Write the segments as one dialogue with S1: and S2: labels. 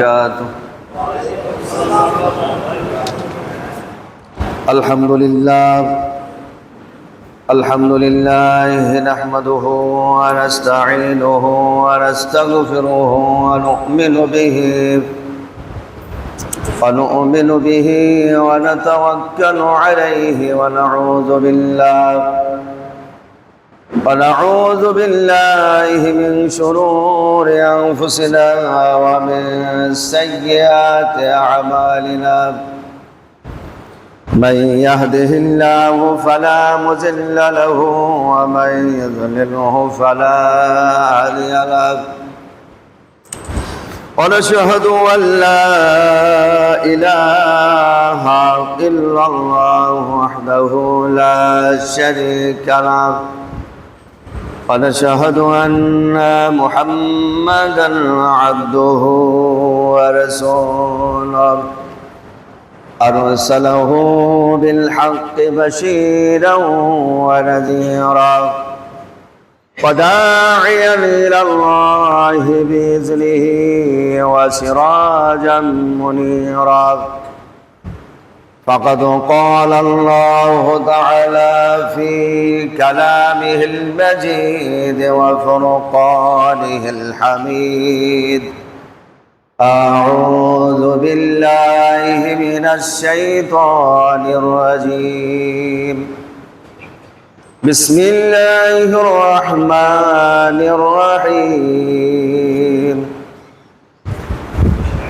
S1: وبركاته. الحمد لله نحمده ونستعينه ونستغفره ونؤمن به ونتوكل عليه ونعوذ بالله من شرور أنفسنا ومن سيئات أعمالنا. من يهده الله فلا مضل له ومن يضلله فلا هادي له. ونشهد أن لا إله إلا الله وحده لا شريك له. ونشهد أن محمدًا عبده ورسوله أرسله بالحق بشيرا ونذيرا وداعيا إلى الله بإذنه وسراجا منيرا. فقد قال الله تعالى في كلامه المجيد وفرقانه الحميد: أعوذ بالله من الشيطان الرجيم. بسم الله الرحمن الرحيم.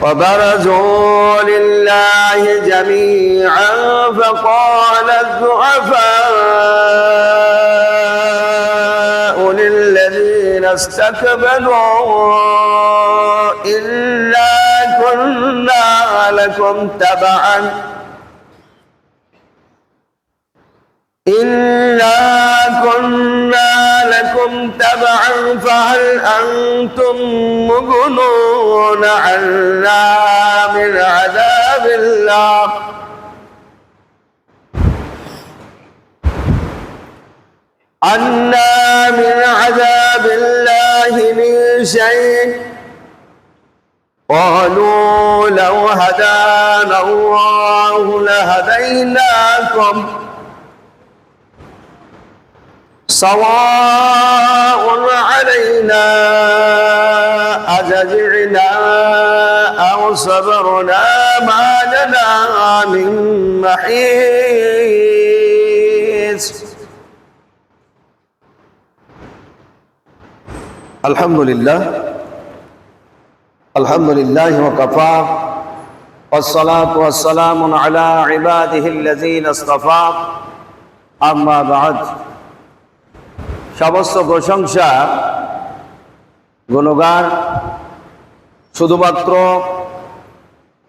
S1: وبرزوا لله جميعا فقال الضعفاء للذين استكبروا إنا كنا لكم تبعا فهل أنتم مغنون عنا من عذاب الله من شيء. قالوا لو هدانا الله لهديناكم سواء علينا أجزعنا أو صبرنا ما لنا من محيص. الحمد لله وكفى والصلاة والسلام على عباده الذين اصطفى. أما بعد. সমস্ত প্রশংসা গুণগান শুধুমাত্র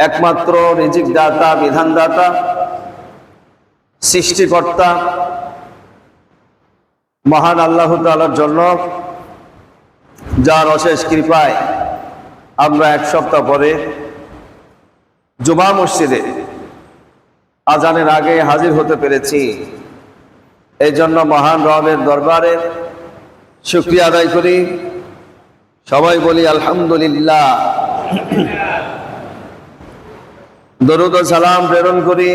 S1: একমাত্র রিজিক দাতা, বিধানদাতা, সৃষ্টিকর্তা মহান আল্লাহ তাআলার জন্য, যার অশেষ কৃপায় আমরা এক সপ্তাহ পরে জুমা মসজিদে আজানের আগে হাজির হতে পেরেছি। এই জন্য মহান রবের দরবারে শুকরিয়া আদায় করি। সবাই বলি আলহামদুলিল্লাহ। দরুদ ও সালাম প্রেরণ করি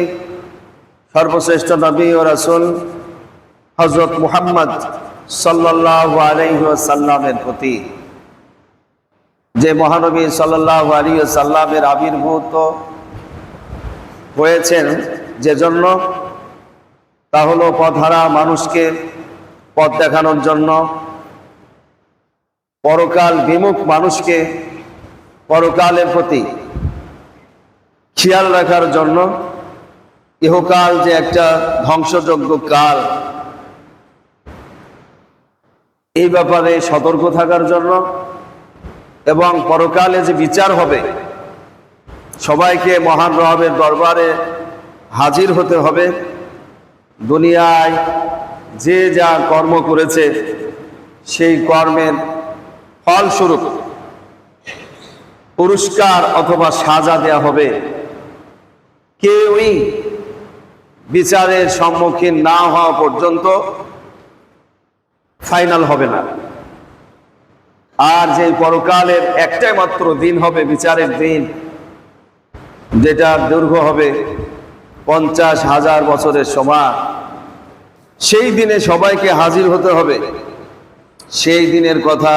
S1: সর্বশ্রেষ্ঠ নবী ও রাসূল হযরত মুহাম্মদ সাল্লাল্লাহু আলাইহি ওয়াসাল্লামের প্রতি, যে মহানবী সাল্লাল্লাহু আলাইহি ওয়াসাল্লামের আবির্ভূত হয়েছেন যে জন্য, তা হলো পথহারা মানুষকে পথ দেখানোর জন্য, পরকাল বিমুখ মানুষকে পরকালের প্রতি খেয়াল রাখার জন্য, ইহকাল যে একটা ধ্বংসযোগ্য কাল, এই ব্যাপারে সতর্ক থাকার জন্য, এবং পরকালে যে বিচার হবে, সবাইকে মহান রবের দরবারে হাজির হতে হবে। দুনিয়ায় যে যা কর্ম করেছে সেই কর্মের ফলস্বরূপ পুরস্কার অথবা সাজা দেয়া হবে। কেউই বিচারের সম্মুখীন না হওয়া পর্যন্ত ফাইনাল হবে না। আর যে পরকালের একটাই মাত্র দিন হবে বিচারের দিন, যেটা দৈর্ঘ্য হবে 50,000 বছরের সমান, সেই দিনে সবাইকে হাজির হতে হবে। সেই দিনের কথা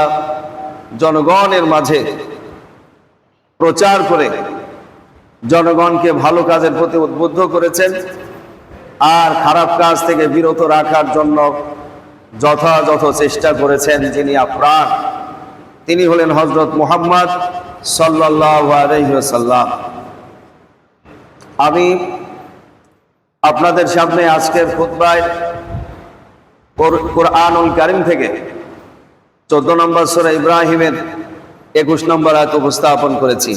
S1: জনগণের মাঝে প্রচার করে জনগণকে ভালো কাজের প্রতি উদ্বুদ্ধ করেছেন, আর খারাপ কাজ থেকে বিরত রাখার জন্য যথাযথ চেষ্টা করেছেন যিনি আপ্রাণ, তিনি হলেন হযরত মুহাম্মদ সাল্লাল্লাহু আলাইহি ওয়াসাল্লাম। আমি আপনাদের সামনে আজকের খুতবায় কোরআনুল কারীম থেকে 14 নম্বর সূরা ইব্রাহিমের 21 নম্বর আয়াত উপস্থাপন করেছি,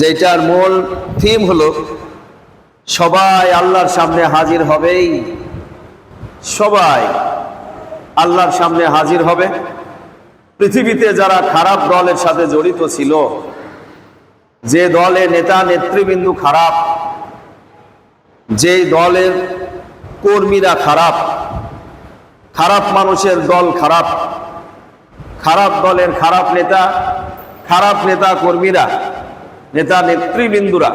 S1: যেটার মূল থিম হলো সবাই আল্লাহর সামনে হাজির হবেই। সবাই আল্লাহর সামনে হাজির হবে। পৃথিবীতে যারা খারাপ দলের সাথে জড়িত ছিল, যে দলের নেতা নেতৃবৃন্দ খারাপ, যে দলের কর্মীরা খারাপ, খারাপ মানুষের দল খারাপ, খারাপ দলের খারাপ নেতা কর্মীরা, নেতা নেতৃবৃন্দুরা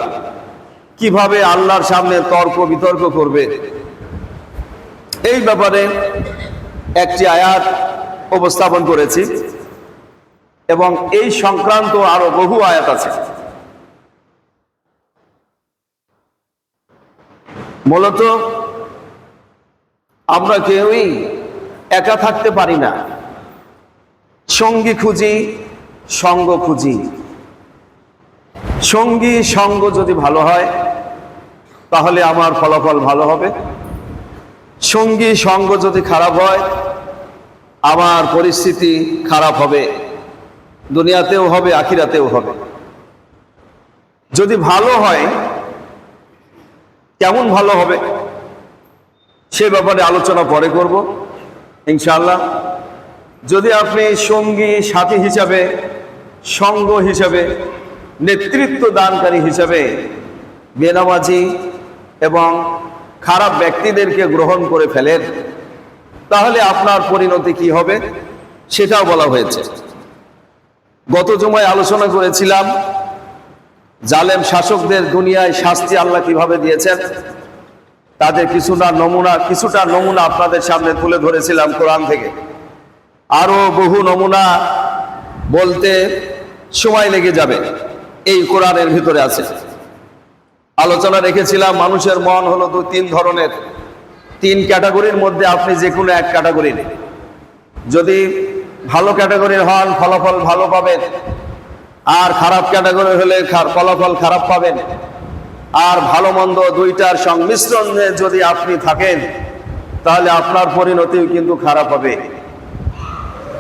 S1: কিভাবে আল্লাহর সামনে তর্ক বিতর্ক করবে, এই ব্যাপারে একটি আয়াত উপস্থাপন করেছি, এবং এই সংক্রান্ত আরো বহু আয়াত আছে। মূলত আমরা কেউই একা থাকতে পারি না, সঙ্গী খুঁজি, সঙ্গ খুঁজি। সঙ্গী সঙ্গ যদি ভালো হয় তাহলে আমার ফলাফল ভালো হবে। সঙ্গী সঙ্গ যদি খারাপ হয় আমার পরিস্থিতি খারাপ হবে, দুনিয়াতেও হবে, আখিরাতেও হবে। যদি ভালো হয়, কেমন ভালো হবে সে ব্যাপারে আলোচনা পরে করব ইনশাআল্লাহ। যদি আপনি সঙ্গী সাথী হিসাবে, সঙ্গ হিসাবে, নেতৃত্ব দানকারী হিসাবে বেনামাজি এবং খারাপ ব্যক্তিদেরকে গ্রহণ করে ফেলেন, তাহলে আপনার পরিণতি কি হবে সেটাও বলা হয়েছে। গত জুমায় আলোচনা করেছিলাম জালেম শাসকদের দুনিয়ায় শাস্তি আল্লাহ কিভাবে দিয়েছেন, তাদের কিছুটা নমুনা আপনাদের সামনে তুলে ধরেছিলাম কোরআন থেকে। আরো বহু নমুনা বলতে সময় লেগে যাবে, এই কোরআনের ভিতরে আছে। আলোচনা রেখেছিলাম মানুষের মন হলো তিন ধরনের, 3 ক্যাটাগরির মধ্যে আপনি যে কোনো এক ক্যাটাগরি, যদি ভালো ক্যাটাগরির হন ফলাফল ভালো পাবেন, আর খারাপ ক্যাটাগরি হলে ফলাফল খারাপ পাবেন। আর ভালো মন্দ দুইটার সংমিশ্রণে যদি আপনি থাকেন তাহলে আপনার পরিণতিও কিন্তু খারাপ হবে।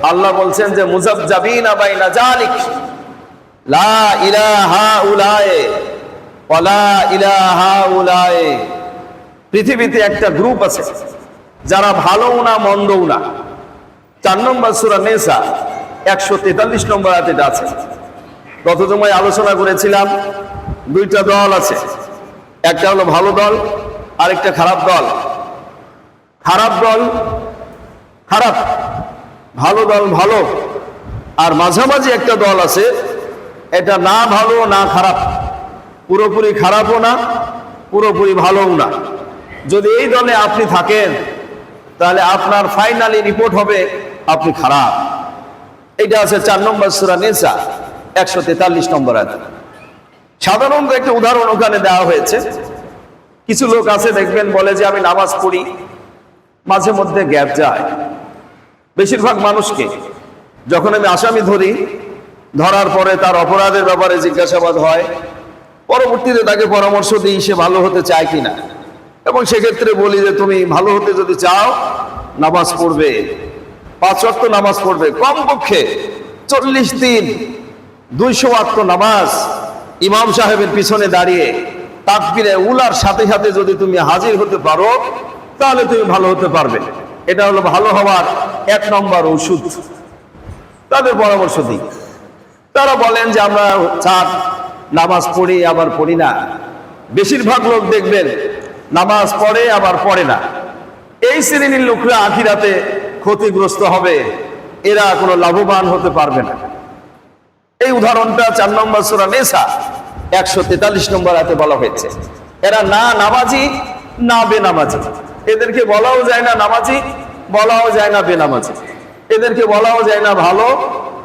S1: আল্লাহ বলছেন যে মুযাবযাবিনা বাইনা যালিক লা ইলাহা উলায়ে ওয়া লা ইলাহা উলায়ে। পৃথিবীতে একটা গ্রুপ আছে যারা ভালোও না মন্দও না। 4 নম্বর সূরা নিসা 143 নম্বর আয়াতে এটা আছে। গত জুমায় আলোচনা করেছিলাম 2টা দল আছে, একটা হলো ভালো দল আর একটা খারাপ দল। খারাপ দল খারাপ, ভালো দল ভালো, আর মাঝামাঝি একটা দল আছে, এটা না ভালো না খারাপ, পুরোপুরি খারাপও না পুরোপুরি ভালোও না। যদি এই দলে আপনি থাকেন তাহলে আপনার ফাইনালি রিপোর্ট হবে আপনি খারাপ। এটা আছে 4 নম্বর সূরা নিসা 143 নম্বর আয়াত। সাধারণত একটা উদাহরণ ওখানে দেওয়া হয়েছে। কিছু লোক আছে দেখবেন বলে যে আমি নামাজ পড়ি, মাঝে মধ্যে গ্যাপ যায়। বেশিরভাগ মানুষকে যখন আমি আসামি ধরার পরে তার অপরাধের ব্যাপারে জিজ্ঞাসাবাদ হয়, পরবর্তীতে তাকে পরামর্শ দিই সে ভালো হতে চায় কিনা, এবং সেক্ষেত্রে বলি যে তুমি ভালো হতে যদি চাও নামাজ পড়বে, 5 ওয়াক্ত নামাজ পড়বে, কমপক্ষে 40 দিন 200 ওয়াক্ত নামাজ ইমাম সাহেবের পিছনে দাঁড়িয়ে তাকবীরে উলার সাথে সাথে যদি তুমি হাজির হতে পারো তাহলে তুমি ভালো হতে পারবে। এটা হলো ভালো হওয়ার 1 নম্বর ওষুধ। তাদের পরামর্শ দিই, তারা বলেন যে আমরা নামাজ পড়ি আবার পড়ি না। বেশিরভাগ লোক দেখবেন নামাজ পড়ে আবার পড়ে না। এই শ্রেণীর লোকরা আখিরাতে ক্ষতিগ্রস্ত হবে, এরা কোনো লাভবান হতে পারবে না। এই উদাহরণটা 4 নম্বর সূরা নিসা 143 নম্বর আয়াতে বলা হয়েছে। এরা না নামাজি না বেনামাজি, এদেরকে বলাও যায় না নামাজি, বলাও যায় না বেনামাজি, এদেরকে বলাও যায় না ভালো,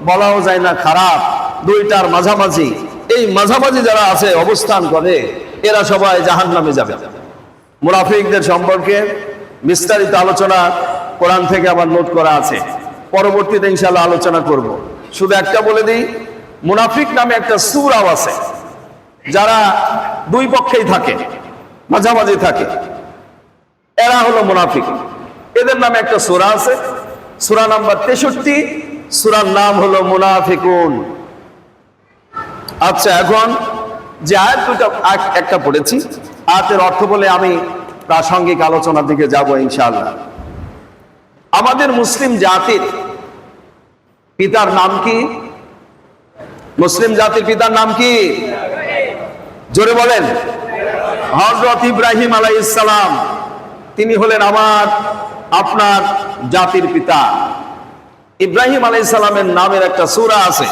S1: বলাও যায় না খারাপ, দুইটার মাঝামাঝি। এই মাঝামাঝি যারা আছে অবস্থান করে এরা সবাই জাহান্নামে যাবে। মুনাফিকদের সম্পর্কে বিস্তারিত আলোচনা কোরআন থেকে আবার নোট করা আছে, পরবর্তীতে ইনশাআল্লাহ আলোচনা করব। শুধু একটা বলে দিই, মুনাফিক নামে একটা সূরাও আছে, যারা দুই পক্ষেই থাকে, মাঝামাঝি থাকে, এরা হলো মুনাফিক। এদের নামে একটা সূরা আছে, সূরা নাম্বার 63, সূরার নাম হলো মুনাফিকুন। আচ্ছা, এখন যে আয়াত দুটো একটা পড়েছি, আয়াতের অর্থ বলে আমি প্রাসঙ্গিক আলোচনার দিকে যাব ইনশাআল্লাহ। আমাদের মুসলিম জাতির পিতার নাম কি? মুসলিম জাতির পিতার নাম কি? জোরে বলেন। হযরত ইব্রাহিম আলাইহিস সালাম, তিনি হলেন আমার আপনার জাতির পিতা। ইব্রাহিম আলাইহিস সালামের নামের একটা সূরা আছে,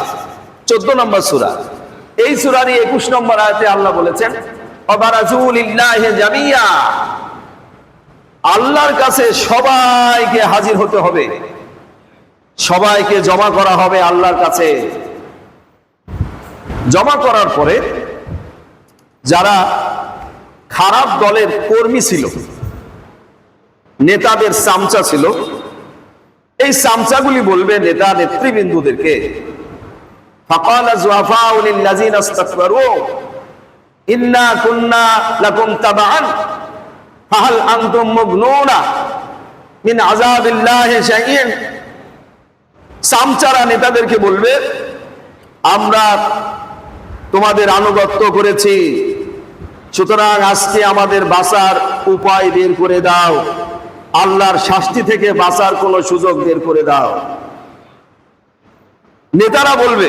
S1: 14 নম্বর সূরা। এই সূরারই 21 নম্বর আয়াতে আল্লাহ বলেছেন, ওয়াবারাজু লিল্লাহি জামিয়া, আল্লাহর কাছে সবাইকে হাজির হতে হবে, সবাইকে জমা করা হবে আল্লাহর কাছে। জমা করার পরে যারা খারাপ দলের কর্মী ছিল, নেতাদের চামচা ছিল, এই চামচাগুলি বলবে নেতা নেতৃবৃন্দদেরকে, ফাকালা যুআফাউ লিল্লাযিনা ইসতাকবারু ইন্না কুন্না লাকুম তাবাআন ফাহাল আনতুম মুগনুনা মিন আযাবিল্লাহি শাই'আন। চামচারা নেতাদেরকে বলবে, আমরা তোমাদের আনুগত্য করেছি, সুতরাং আজকে আমাদের বাঁচার উপায় বের করে দাও, আল্লাহর শাস্তি থেকে বাঁচার কোনো সুযোগ বের করে দাও। নেতারা বলবে,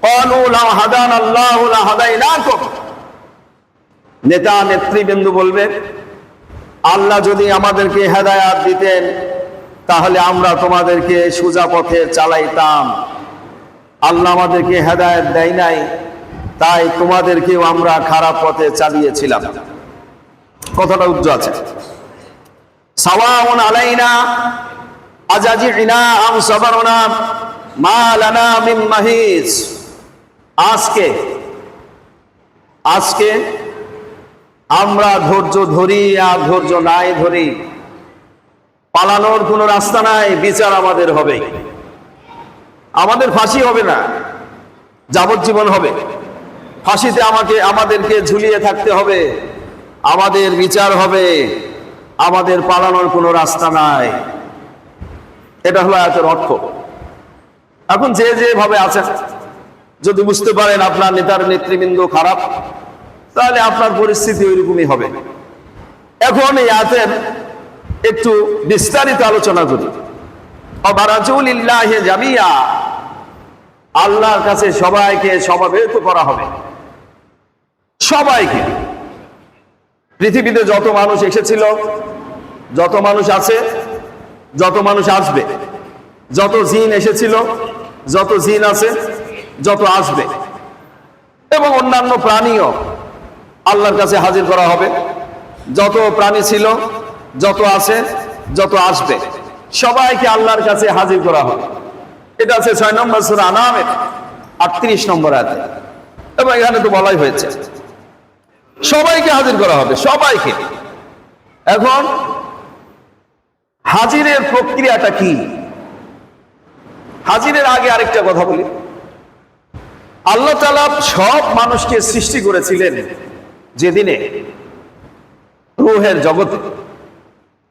S1: ক্বালু লাউ হাদানাল্লাহু লাহাদাইনাকুম, নেতা নেতৃবৃন্দ বলবে, আল্লাহ যদি আমাদেরকে হেদায়েত দিতেন তাহলে আমরা তোমাদেরকে সোজা পথে চালাইতাম, আল্লাহ আমাদেরকে হেদায়েত দেয় নাই, তাই তোমাদেরকেও আমরা খারাপ পথে চালিয়েছিলাম। কথাটা উজ্জ্ব আছে। সাওয়াউন আলাইনা আজাজিনা আম সাবারনা মা লানা মিন মাহিস। আজকে আমরা ধৈর্য ধরি আর ধৈর্য নাই ধরি, পালানোর কোনো রাস্তা নাই, বিচার আমাদের হবে। আমাদের ফাঁসি হবে না, যাবজ্জীবন হবে। ফাঁসিতে আমাদেরকে ঝুলিয়ে থাকতে হবে, আমাদের বিচার হবে, আমাদের পালানোর কোনো রাস্তা নাই। এটা হলো আয়াতের অর্থ। এখন যে যেভাবে আছেন, যদি বুঝতে পারেন আপনার নেতার নেতৃবৃন্দ খারাপ, তাহলে আপনার পরিস্থিতি ওইরকমই হবে। এখন এই আয়াতের একটু বিস্তারিত আলোচনা করি। ওয়াবারাজু লিল্লাহি জামিয়া, আল্লাহর কাছে সবাইকে সমবেত করা হবে, সবাইকে। পৃথিবীতে যত মানুষ এসেছিল, যত মানুষ আছে, যত মানুষ আসবে, যত জিন এসেছিল, যত জিন আছে, যত আসবে, এবং অন্যান্য প্রাণীও আল্লাহর কাছে হাজির করা হবে। যত প্রাণী ছিল, যত আছে, যত আসবে, সবাইকে আল্লাহর কাছে হাজির করা হবে। এটা আছে 6 নম্বর সূরা আনামের 38 নম্বর আয়াতে। এবং এখানে তো বলাই হয়েছে সবাইকে হাজির করা হবে, সবাইকে। এখন হাজিরের প্রক্রিয়াটা কি? হাজিরের আগে আরেকটা কথা বলি। আল্লাহ তাআলা সব মানুষকে সৃষ্টি করেছিলেন যেদিনে রূহের জগতে।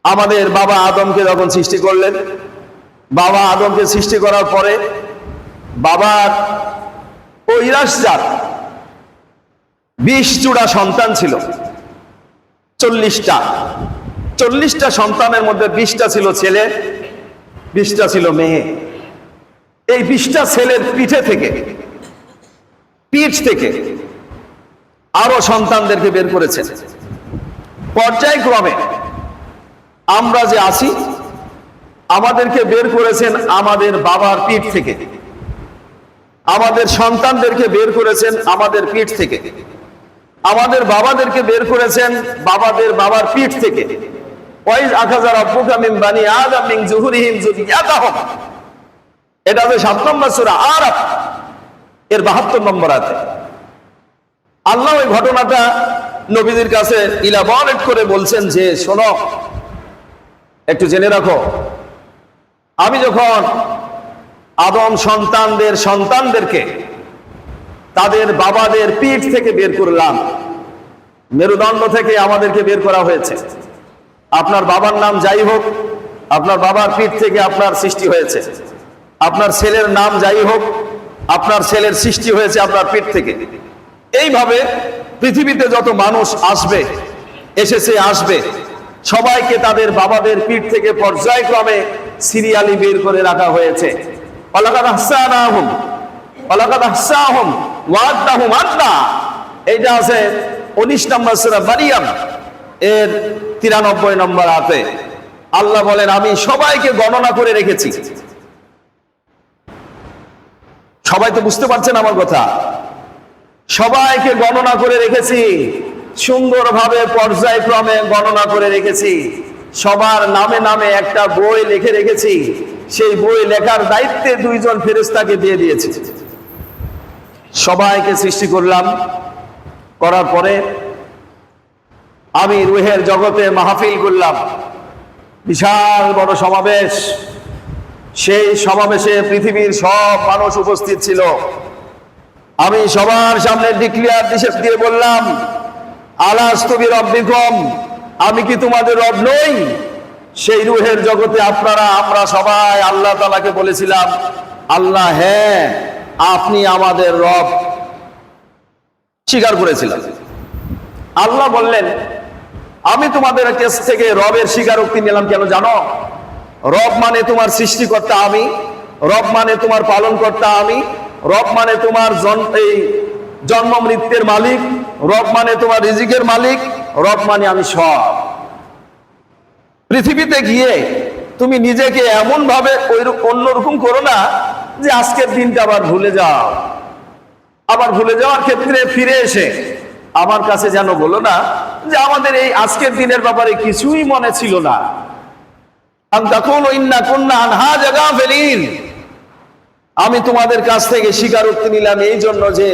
S1: আমাদের বাবা আদমকে যখন সৃষ্টি করলেন, বাবা আদমকে সৃষ্টি করার পরে বাবার ঐরাসজাত 20 জোড়া সন্তান ছিল, 40টা সন্তানের মধ্যে 20টা ছিল ছেলে, 20টা ছিল মেয়ে। এই 20টা ছেলের পিঠ থেকে আরো সন্তানদেরকে বের করেছেন। পর্যায়ক্রমে আমরা যে আছি, আমাদেরকে বের করেছেন আমাদের বাবার পিঠ থেকে, আমাদের সন্তানদেরকে বের করেছেন আমাদের পিঠ থেকে, আমাদের বাবাদেরকে বের করেছেন বাবাদের বাবার পিঠ থেকে। ওয়াইজ আখাযা রাব্বুকা মিন বানি আদম মিন যুহুরিহিম যুররিয়াতাহুম, এটা হচ্ছে 7 নম্বর সূরা আরাফ এর 72 নম্বর আয়াতে। আল্লাহ ওই ঘটনাটা নবীদের কাছে ইলাবরেট করে বলছেন যে শোনো, একটু জেনে রাখো, আমি যখন আদম সন্তানদেরকে তাদের বাবাদের পিঠ থেকে বের করলাম, মেরুদণ্ড থেকে আমাদেরকে বের করা হয়েছে। আপনার বাবার নাম যাই হোক, আপনার বাবার পিঠ থেকে আপনার সৃষ্টি হয়েছে। আপনার ছেলের নাম যাই হোক, আপনার ছেলের সৃষ্টি হয়েছে আপনার পিঠ থেকে। এইভাবে পৃথিবীতে যত মানুষ আসবে সবাইকে তাদের বাবাদের পিঠ থেকে পর্যায়ক্রমে সিরিয়ালি বের করে রাখা হয়েছে। ওয়ালাকাদ আহসানাহুম ওয়ালাকাদ আহসাহুম ওয়া'আদাহুম আদা, এইটা আছে 19 নম্বর সূরা মারিয়াম এর 93 নম্বর আয়াতে। আল্লাহ বলেন আমি সবাইকে গণনা করে রেখেছি। সবাই তো বুঝতে পারছেন আমার কথা? সবাইকে গণনা করে রেখেছি, সুন্দরভাবে পর্যায়ক্রমে গণনা করে রেখেছি। সবার নামে নামে একটা বই লিখে রেখেছি। সেই বই লেখার দায়িত্বে 2 জন ফেরেশতাকে দিয়ে দিয়েছি। সবাইকে সৃষ্টি করলাম, করার পরে আমি রুহের জগতে মাহফিল করলাম, বিশাল বড় সমাবেশ। সেই সমাবেশে পৃথিবীর সব মানুষ উপস্থিত ছিল। আমি সবার সামনে ডিক্লেয়ার দিয়ে বললাম, আলাস্তু বিরব্বিকুম, আমি কি তোমাদের রব নই? সেই রুহের জগতে আমরা সবাই আল্লাহ তাআলাকে বলেছিলাম, আল্লাহ হ্যাঁ আপনি আমাদের রব, স্বীকার করেছিলাম। আল্লাহ বললেন আমি তোমাদের কাছ থেকে রবের স্বীকারোক্তি নিলাম কেন জানো? রব মানে তোমার সৃষ্টিকর্তা আমি, রব মানে তোমার পালনকর্তা আমি, রব মানে তোমার জন্ম মৃত্যুর মালিক, রব মানে তোমার রিজিকের মালিক, রব মানে আমি সব। পৃথিবীতে গিয়ে তুমি নিজেকে এমন ভাবে অন্যরকম করো না যে আজকের দিনটা আবার ভুলে যাও। আবার ভুলে যাওয়ার ক্ষেত্রে ফিরে এসে আমার কাছে যেন বলো না যে আমাদের এই আজকের দিনের ব্যাপারে কিছুই মনে ছিল না। আমি তোমাদের কাছ থেকে স্বীকারোক্তি নিলাম এই জন্য যে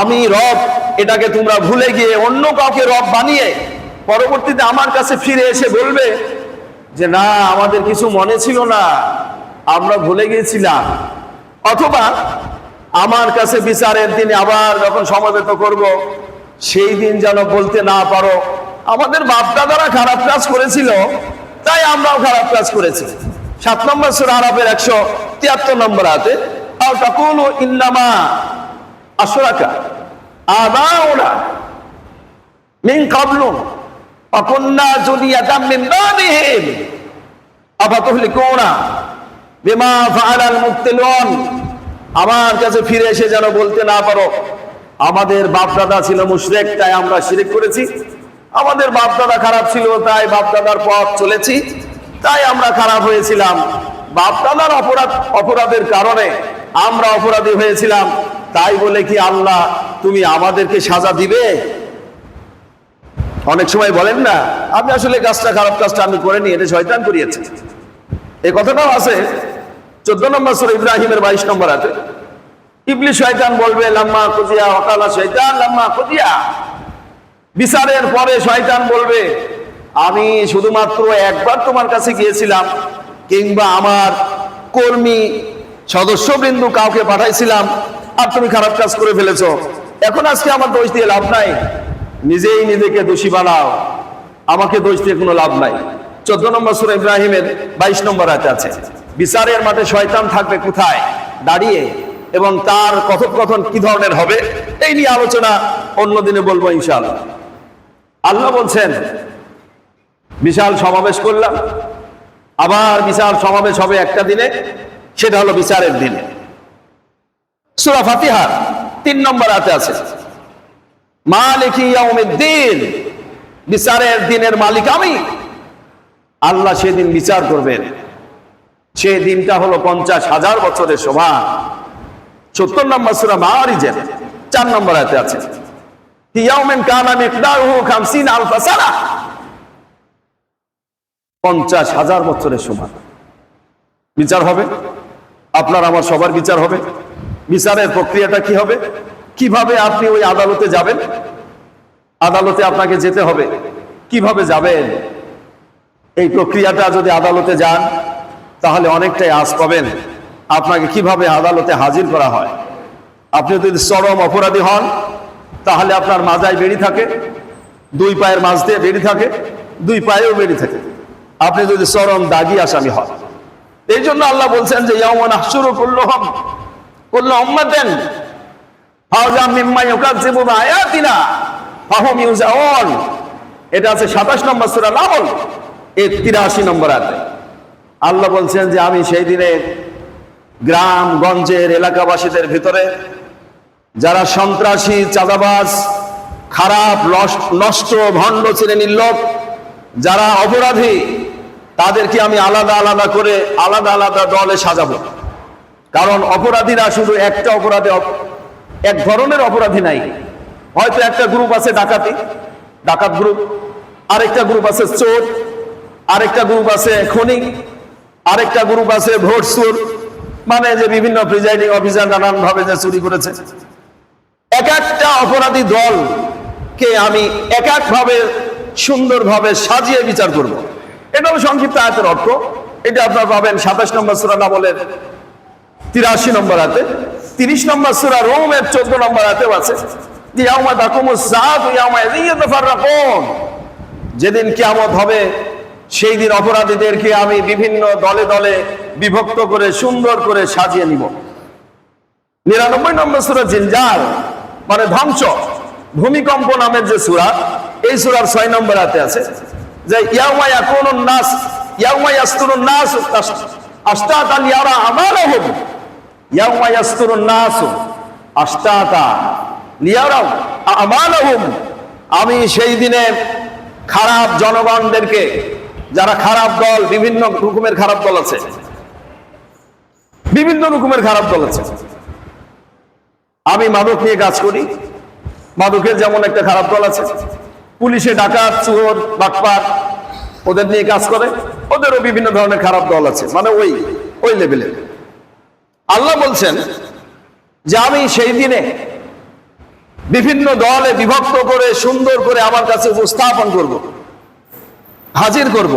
S1: আমি রব, এটাকে তোমরা ভুলে গিয়ে অন্য কাউকে রব বানিয়ে পরবর্তীতে আমার কাছে ফিরে এসে বলবে যে না আমাদের কিছু মনে ছিল না, আমরা ভুলে গিয়েছিলাম। অথবা আমার কাছে বিচারের দিনে আবার যখন সমবেত করব সেই দিন যেন বলতে না পারো আমাদের বাপ-দাদারা খারাপ কাজ করেছিল তাই আমরাও খারাপ কাজ করেছি। 7 নম্বর সূরা আরাফের 173 নম্বর আয়াতে আও তাকুলু ইন্নামা আশরাকা আবাউনা মিন ক্বাবলু ওয়া কুননা যুরিয়াতাম মিন বাদিহিম আফাতুহলিকুনা বিমা ফাআলাল মুবতিলুন। আমার কাছে ফিরে এসে যেন বলতে না পারো আমাদের বাপ দাদা ছিল মুশরিক তাই আমরা শিরক করেছি, আমাদের বাপ দাদা খারাপ ছিল তাই বাপ দাদার পথ চলেছি, তাই আমরা খারাপ হয়েছিলাম। বাপ দাদার অপরাধের কারণে আমরা অপরাধী হয়েছিলাম, তাই বলে কি আল্লাহ তুমি আমাদেরকে সাজা দিবে? অনেক সময় বলেন না আপনি আসলে খারাপ কাজটা আমি করিনি, এটা শয়তান করিয়েছে। এই কথাটাও আছে 14 নম্বর সূরা ইব্রাহিমের 22 নম্বর আয়াতে। ইবলিস শয়তান বলবে লাম্মা কুজিয়া ওয়াকালা শয়তান লাম্মা কুজিয়া, বিচারের পরে শয়তান বলবে আমি শুধুমাত্র একবার তোমার কাছে গিয়েছিলাম কিংবা আমার কর্মী সদস্যবৃন্দ কাউকে পাঠাইছিলাম আর তুমি খারাপ কাজ করে ফেলেছো, এখন আজকে আমার দোষ দিয়ে লাভ নাই, নিজেই নিজেকে দোষী বানাও, আমাকে দোষ দিয়ে কোনো লাভ নাই। 14 নম্বর সূরা ইব্রাহিমের 22 নম্বর আয়াতে আছে। বিচারের মাঠে শয়তান থাকবে কোথায়? দাঁড়িয়ে, এবং তার কথোপকথন কি ধরনের হবে এই নিয়ে আলোচনা অন্যদিনে বলবো ইনশাআল্লাহ। আল্লাহ বলছেন বিশাল সমাবেশ করলাম, আবার বিশাল সমাবেশ হবে একটা দিনে, সেটা হলো বিচারের দিনে। সূরা ফাতিহার 3 নম্বর আয়াতে আছে মালিকি ইয়াউমিদ্দিন, বিচারের দিনের মালিক আমি। আল্লাহ সেদিন বিচার করবেন। সে দিনটা হলো 50,000 বছরের সমান। 70 নম্বর সূরা মাআরিজের 4 নম্বর আয়াতে আছে, ইয়াউমিন কানা মিকদারুহু 50 আলফ সানা, 50,000 বছরের সমান বিচার হবে। আপনার আমার সবার বিচার হবে। বিচারের প্রক্রিয়াটা কি হবে? কিভাবে আপনি ওই আদালতে যাবেন? আদালতে আপনাকে যেতে হবে, কিভাবে যাবেন? এই প্রক্রিয়াটা যদি আদালতে যান তাহলে অনেকটাই আঁচ পাবেন আপনাকে কিভাবে আদালতে হাজির করা হয়। আপনি যদি চরম অপরাধী হন তাহলে আপনার মাজায় বেড়ি থাকে, 2 পায়ের মাঝ দিয়ে বেড়ি থাকে, 2 পায়েও বেড়ি থাকে। আপনি যদি চরম দাগী আসামি হন, এই জন্য আল্লাহ বলছেন যে ইয়াউমা নাহশুরু কুল্লু উম্মাতিন হাযা মিম্মা ইউকাযযিবু বিআয়াতিনা ফাহুম ইউজাউন। এটা আছে 27 নম্বর সূরা নাহল এর 83 নম্বর আয়াতে। আল্লাহ বলছেন যে আমি সেই দিনে গ্রাম গঞ্জের এলাকাবাসীদের ভিতরে যারা সন্ত্রাসী, চাঁদাবাজ, খারাপ, নষ্ট, ভণ্ড শ্রেণীর লোক, যারা অপরাধী, তাদেরকে আমি আলাদা আলাদা করে আলাদা আলাদা দলে সাজাবো। কারণ অপরাধীরা শুধু একটা অপরাধে, এক ধরনের অপরাধী নাই। হয়তো একটা গ্রুপ আছে ডাকাত গ্রুপ, আরেকটা গ্রুপ আছে চোর, আরেকটা গ্রুপ আছে খনি, আরেকটা গ্রুপ আছে ভোট চোর, মানে যে বিভিন্ন প্রিজাইডিং অফিসার নানান ভাবে যে চুরি করেছে। এক একটা অপরাধী দলকে আমি এক এক ভাবে সুন্দরভাবে সাজিয়ে বিচার করব। এটা হলো সংক্ষিপ্ত আয়াতের অর্থ। এটা আপনারা পাবেন 27 নম্বর সূরা নাহলের 83 নম্বর আয়াতে। 30 নম্বর সূরা রোমের 14 নম্বর আয়াতেও আছে, ইয়াউমা তাকুমুস সাআতু ইয়াউমা ইয়াতাফাররাকুন। যেদিন কিয়ামত হবে সেই দিন অপরাধীদেরকে আমি বিভিন্ন দলে দলে বিভক্ত করে সুন্দর করে সাজিয়ে নিব। 99 নম্বর সূরা জিলজাল মানে ধ্বংস, ভূমিকম্প নামের যে সূরা, এই সূরার 6 নম্বর আয়াতে আছে যে ইয়াউমা ইয়াকুনুন নাস ইয়াউমা ইয়াসতুরুন নাস আশতাতান ইয়ারা আমালহুম, ইয়াউমা ইয়াসতুরুন নাস আশতাতা লিয়ারাউ আমালহুম। আমি সেই দিনে খারাপ জনগণদেরকে, যারা খারাপ দল, বিভিন্ন রকমের খারাপ দল আছে, বিভিন্ন রকমের খারাপ দল আছে। আমি মাদক নিয়ে কাজ করি, মাদকের যেমন একটা খারাপ দল আছে, পুলিশে ডাকাত, চোর, বাটপার ওদের নিয়ে কাজ করে, ওদেরও বিভিন্ন ধরনের খারাপ দল আছে, মানে ওই লেভেলে। আল্লাহ বলছেন যে আমি সেই দিনে বিভিন্ন দলে বিভক্ত করে সুন্দর করে আমার কাছে উপস্থাপন করব, হাজির করব।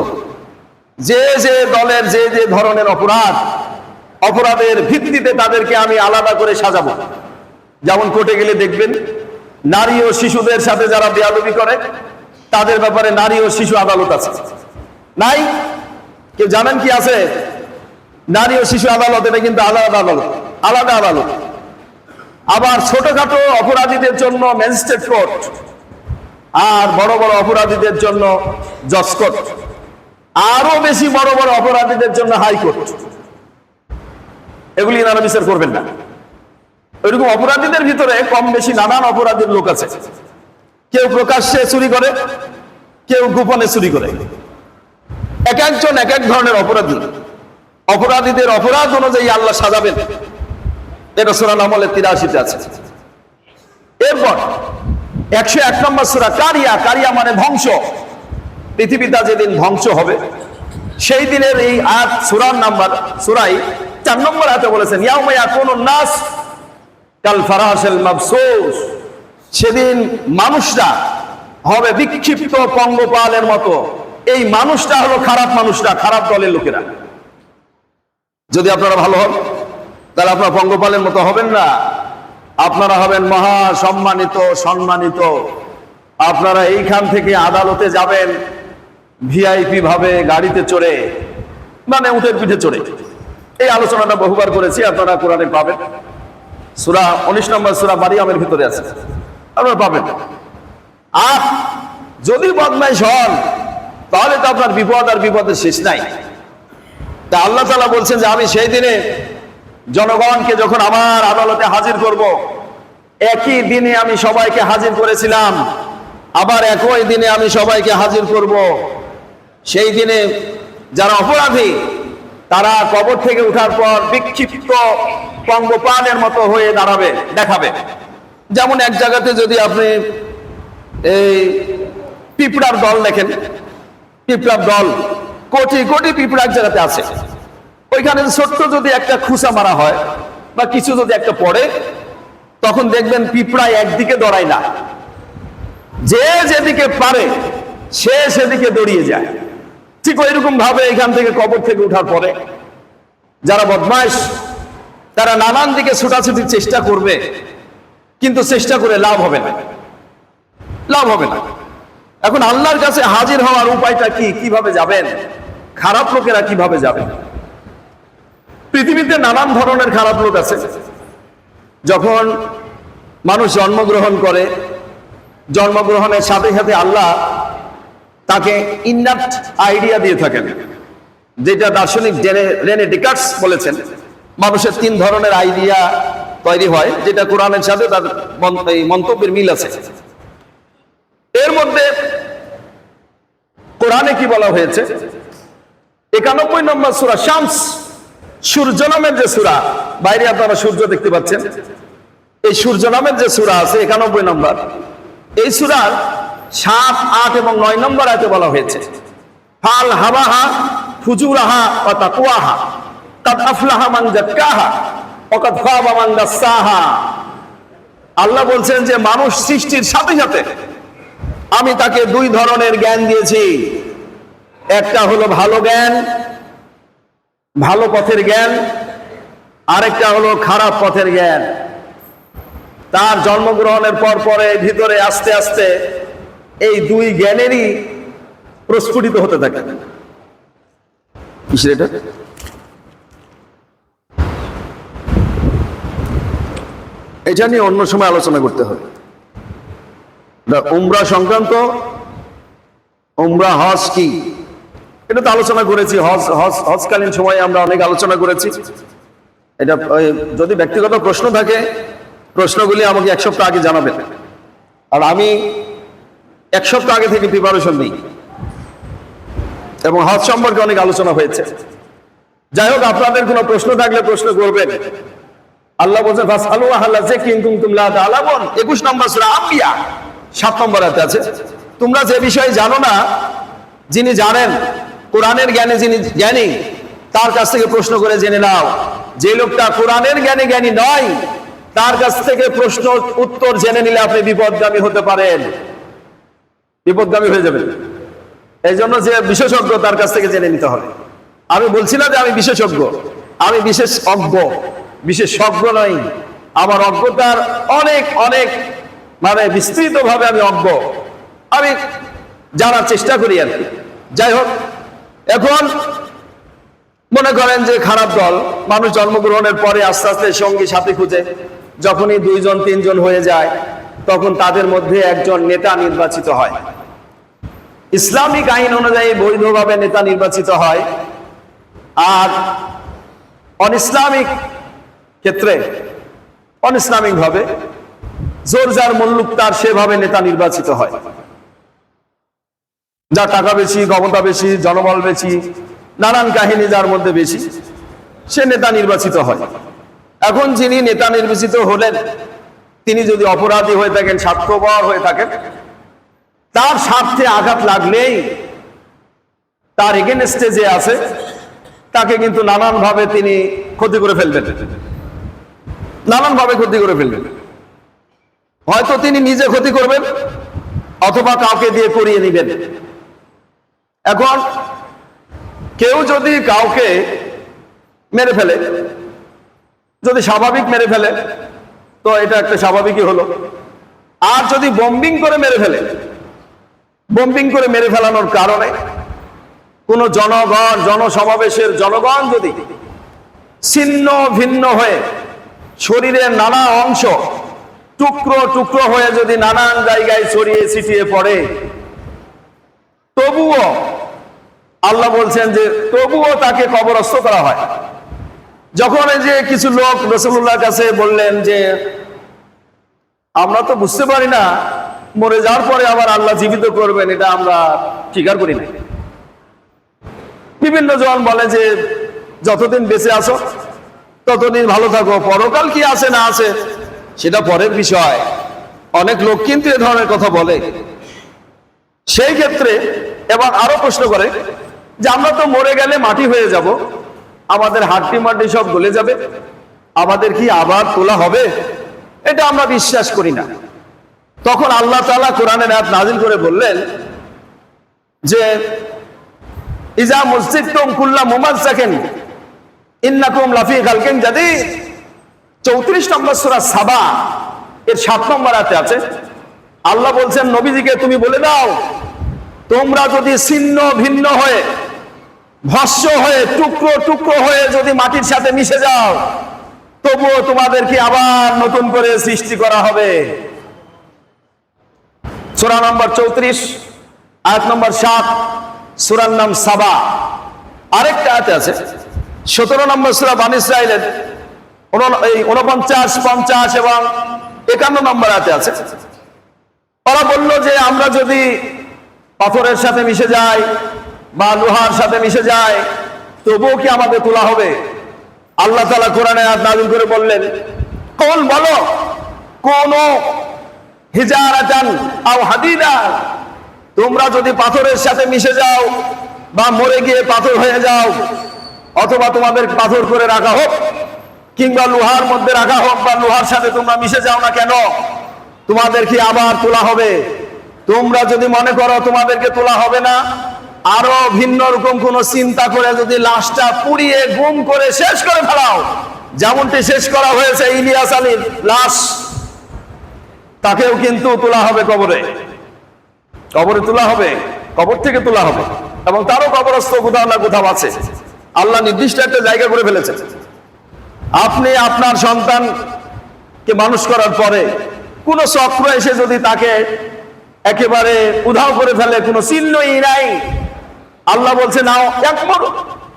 S1: যে যে দলের যে যে ধরনের অপরাধের ভিত্তিতে তাদেরকে আমি আলাদা করে সাজাবো। যেমন কোর্টে গেলে দেখবেন নারী ও শিশুদের সাথে যারা বেয়াদবি করে তাদের ব্যাপারে নারী ও শিশু আদালত আছে, নাই? কেউ জানেন কি আছে? নারী ও শিশু আদালত, এটা কিন্তু আলাদা আদালত। আবার ছোটখাটো অপরাধীদের জন্য ম্যাজিস্ট্রেট কোর্ট, আর বড় বড় অপরাধীদের জন্য জজ কোর্ট, আরো বেশি বড় বড় অপরাধীদের জন্য হাইকোর্ট। এগুলি নানা বিচার করবেন না। ওইরকম অপরাধীদের ভিতরে কম বেশি নানান অপরাধীর লোক আছে। কেউ প্রকাশ্যে চুরি করে, কেউ গোপনে চুরি করে। এক একজন এক এক ধরনের অপরাধী। অপরাধীদের অপরাধ অনুযায়ী আল্লাহ সাজাবেন। এটা সূরা নাহলের 83-তে আছে। এরপর 101 নম্বর সূরা কারিয়া মানে ধ্বংস। পৃথিবীটা যেদিন ধ্বংস হবে সেই দিনের এই আয়াত সূরাই 4 নম্বর আয়াতে বলেছেন ইয়াউমা ইয়াকুনুন নাস কাল ফারাশিল মাবসুস। সেদিন মানুষরা হবে বিক্ষিপ্ত পঙ্গপালের মতো। এই মানুষটা হলো খারাপ মানুষরা, খারাপ দলের লোকেরা। যদি আপনারা ভালো হন তাহলে আপনারা পঙ্গপালের মতো হবেন না, আপনারা হবেন মহা সম্মানিত। আপনারা এইখান থেকে আদালতে যাবেন ভিআইপি ভাবে, গাড়িতে চড়ে, মানে উটের পিঠে চড়ে। এই আলোচনাটা বহুবার করেছি, আপনারা কোরআনে পাবেন। সূরা 19 নম্বর সূরা মারিয়ামের ভিতরে আছে, আপনারা পাবেন। আর যদি বদমাইশ হন তাহলে তো আপনার বিপদ আর বিপদের শেষ নাই। তা আল্লাহ তাআলা বলছেন যে আমি সেই দিনে জনগণকে যখন আমার আদালতে হাজির করব, একই দিনে আমি সবাইকে হাজির করেছিলাম, আবার একই দিনে আমি সবাইকে হাজির করব। সেই দিনে যারা অপরাধী তারা কবর থেকে ওঠার পর বিক্ষিপ্ত পঙ্গপালের মতো হয়ে দাঁড়াবে, দেখাবে। যেমন এক জায়গাতে যদি আপনি এই পিঁপড়ার দল দেখেন, পিঁপড়ার দল কোটি কোটি পিঁপড়া এক জায়গাতে আছে, ওইখানে ছোট্ট যদি একটা খুসা মারা হয় বা কিছু যদি একটা পড়ে, তখন দেখবেন পিঁপড়া একদিকে দৌড়ায় না, যে যেদিকে পারে সে সেদিকে দৌড়িয়ে যায়। ঠিক ওইরকম ভাবে এখান থেকে কবর থেকে ওঠার পরে যারা বদমাইশ তারা নানান দিকে ছুটাছুটির চেষ্টা করবে, কিন্তু চেষ্টা করে লাভ হবে না, লাভ হবে না। এখন আল্লাহর কাছে হাজির হওয়ার উপায়টা কি? কিভাবে যাবেন? খারাপ লোকেরা কিভাবে যাবে? পৃথিবীতে নানান ধরনের খারাপ লোক আছে। যখন মানুষ জন্মগ্রহণ করে, জন্মগ্রহণের সাথে সাথে আল্লাহ তাকে ইন্নাট আইডিয়া দিয়ে থাকেন, যেটা দার্শনিক রেনে ডেকার্টস বলেছেন, মানুষের 3 ধরনের আইডিয়া তৈরি হয়, যেটা কোরআনের সাথে তার মন্তব্যের মিল আছে। এর মধ্যে কোরআনে কি বলা হয়েছে? 91 নম্বর সূরা শামস, সূর্য নামের যে সূরা, বাইরে আপনারা সূর্য দেখতে পাচ্ছেন, এই সূর্য নামের যে সূরা আছে 91 নম্বর, এই সূরার 7, 8 এবং 9 নম্বর আয়াতে বলা হয়েছে, ফাল হাবাহা ফুজুরাহা ওয়া তাকওয়াহা কাদ আফলাহা মান যাক্কাহা ওয়া কাদ খাবা মান দাসসাহা। আল্লাহ বলছেন যে মানুষ সৃষ্টির সাথে সাথে আমি তাকে 2 ধরনের জ্ঞান দিয়েছি। একটা হলো ভালো জ্ঞান, ভালো পথের জ্ঞান, আরেকটা হলো খারাপ পথের জ্ঞান। তার জন্মগ্রহণের পর পরে ভিতরে আস্তে আস্তে এই 2 জ্ঞানেরই প্রস্ফুটিত হতে থাকে। এটা এটা নিয়ে অন্য সময় আলোচনা করতে হবে। উমরা সংক্রান্ত, উমরা হজ কি, এটা তো আলোচনা করেছি। হজকালীন সময়ে আমরা অনেক আলোচনা করেছি। এটা যদি ব্যক্তিগত প্রশ্ন থাকে, প্রশ্নগুলি আমাকে 1 সপ্তাহ আগে জানাবেন, আর আমি 1 সপ্তাহ আগে থেকে প্রিপারেশন নিই, এবং হজ সম্পর্কে অনেক আলোচনা হয়েছে। যাই হোক, আপনাদের কোনো প্রশ্ন থাকলে প্রশ্ন করবেন। আল্লাহ বলছেন ফাসআলু আহলা যিকরি ইন কুনতুম লা তা'লামুন, 21 নম্বর সূরা আম্বিয়া 7 নম্বর আয়াতে আছে, তোমরা যে বিষয়ে জানো না, যিনি জানেন, কোরআনের জ্ঞানে যিনি জ্ঞানী, তার কাছ থেকে প্রশ্ন করে জেনে নাও। যে লোকটা কোরআনের জ্ঞানে জ্ঞানী নয়, তার কাছ থেকে প্রশ্ন উত্তর জেনে নিলে আপনি বিপদগামী হতে পারেন, বিপদগামী হয়ে যাবেন। এই জন্য যে বিশেষজ্ঞ, তার কাছ থেকে জেনে নিতে হবে। আমি বলছি না যে আমি বিশেষজ্ঞ, আমি বিশেষজ্ঞ, বিশেষজ্ঞ নই। আমার অজ্ঞতার অনেক অনেক মানে বিস্তৃত ভাবে আমি অজ্ঞ, আমি জানার চেষ্টা করি আর কি। যাই হোক, এখন মনে করেন যে খারাপ দল, মানুষ জন্মগ্রহণের পরে আস্তে আস্তে সঙ্গী সাথী খুঁজে, যখনই 2 জন 3 জন হয়ে যায়, তখন তাদের মধ্যে একজন নেতা নির্বাচিত হয়। ইসলামিক আইন অনুযায়ী বৈধভাবে নেতা নির্বাচিত হয়, আর অনইসলামিক ক্ষেত্রে অনইসলামিক ভাবে জোর যার মুল্লুক তার সেভাবে নেতা নির্বাচিত হয়। যার টাকা বেশি, ক্ষমতা বেশি, জনবল বেশি, নানান কাহিনী যার মধ্যে বেশি, সে নেতা নির্বাচিত হয়। এখন যিনি নেতা নির্বাচিত হলেন, তিনি যদি অপরাধী হয়ে থাকেন, স্বার্থপর হয়ে থাকেন, তার স্বার্থে আঘাত লাগলেই তার এগেনস্টে যে আছে তাকে কিন্তু নানান ভাবে তিনি ক্ষতি করে ফেলবেন, নানান ভাবে ক্ষতি করে ফেলবেন। হয়তো তিনি নিজে ক্ষতি করবেন, অথবা কাউকে দিয়ে করিয়ে নেবেন। এখন কেউ যদি কাউকে মেরে ফেলে, যদি স্বাভাবিক মেরে ফেলে, তো এটা একটা স্বাভাবিকই হলো। আর যদি বম্বিং করে মেরে ফেলে, বম্বিং করে মেরে ফেলানোর কারণে কোন জনগণ, জনসমাবেশের জনগণ যদি ছিন্ন ভিন্ন হয়ে শরীরের নানা অংশ টুকরো টুকরো হয়ে যদি নানান জায়গায় ছড়িয়ে ছিটিয়ে পড়ে, তবুও আল্লাহ বলছেন যে তবুও তাকে কবরস্থ করা হয়। যখন এই যে কিছু লোক রাসূলুল্লাহর কাছে বললেন যে আমরা তো বুঝতে পারি না, মরে যাওয়ার পরে আবার আল্লাহ জীবিত করবেন, এটা আমরা স্বীকার করি না। বিভিন্ন জন বলে যে যতদিন বেঁচে আছো ততদিন ভালো থাকো, পরকাল কি আছে না আছে সেটা পরের বিষয়। অনেক লোক কিন্তু এ ধরনের কথা বলে। সেই ক্ষেত্রে এবং আরো প্রশ্ন করে যে আমরা তো মরে গেলে মাটি হয়ে যাব, আমাদের হাড্ডি মাড্ডি সব গলে যাবে, আমাদের কি আবার তোলা হবে? এটা আমরা বিশ্বাস করি না। তখন আল্লাহ তাআলা কোরআনের আয়াত নাযিল করে বললেন যে ইজা মুসজিদতুম কুল্লা মুমাজ্জাকিন ইন্নাকুম লাফি খালকিন জাদীদ। 34 নম্বর সূরা সাবা এর 7 নম্বর আয়াতে আছে, আল্লাহ বলছেন নবীজিকে তুমি বলে দাও, তোমরা যদি ছিন্ন ভিন্ন হয়ে ভস্ম হয়ে টুকরো টুকরো হয়ে যদি মাটির সাথে মিশে যাও, তবুও তোমাদেরকে আবার নতুন করে সৃষ্টি করা হবে। সূরা নম্বর 34 আয়াত নম্বর 7, সূরার নাম সাবা। আরেকটা আয়াত আছে 17 নম্বর সূরা বনী ইসরাঈলের 49, 50 এবং 51 নম্বর আয়াতে আছে। ওরা বলল যে আমরা যদি পাথরের সাথে মিশে যাই বা লোহার সাথে মিশে যাই তবুও কি আমাদের তোলা হবে? আল্লাহ তাআলা কোরআনে আয়াত নাযিল করে বললেন, কোন বলো কোন হিজারাতান আও হাদিদা, তোমরা যদি পাথরের সাথে মিশে যাও বা মরে গিয়ে পাথর হয়ে যাও, অথবা তোমাদের পাথর করে রাখা হোক কিংবা লোহার মধ্যে রাখা হোক বা লোহার সাথে তোমরা মিশে যাও না কেন, তোমাদের কি আবার তোলা হবে? তোমরা যদি মনে করো তোমাদেরকে তোলা হবে না, আরো ভিন্ন রকম কোন চিন্তা করে যদি লাশটা পুড়িয়ে গুম করে শেষ করে ফেলাও, যেমনটি শেষ করা হয়েছে ইলিয়াস আলীর লাশ, তাকেও কিন্তু তোলা হবে কবরে। কবরে তোলা হবে, কবর থেকে তোলা হবে, এবং তারও কবরস্থ কোথাও না কোথাও আছে। আল্লাহ নির্দিষ্ট একটা জায়গা করে ফেলেছে। আপনি আপনার সন্তানকে মানুষ করার পরে কোন চক্র এসে যদি তাকে একেবারে উধাও করে ফেলে, কোনো চিহ্নই নাই, আল্লাহ বলছে নাও একবার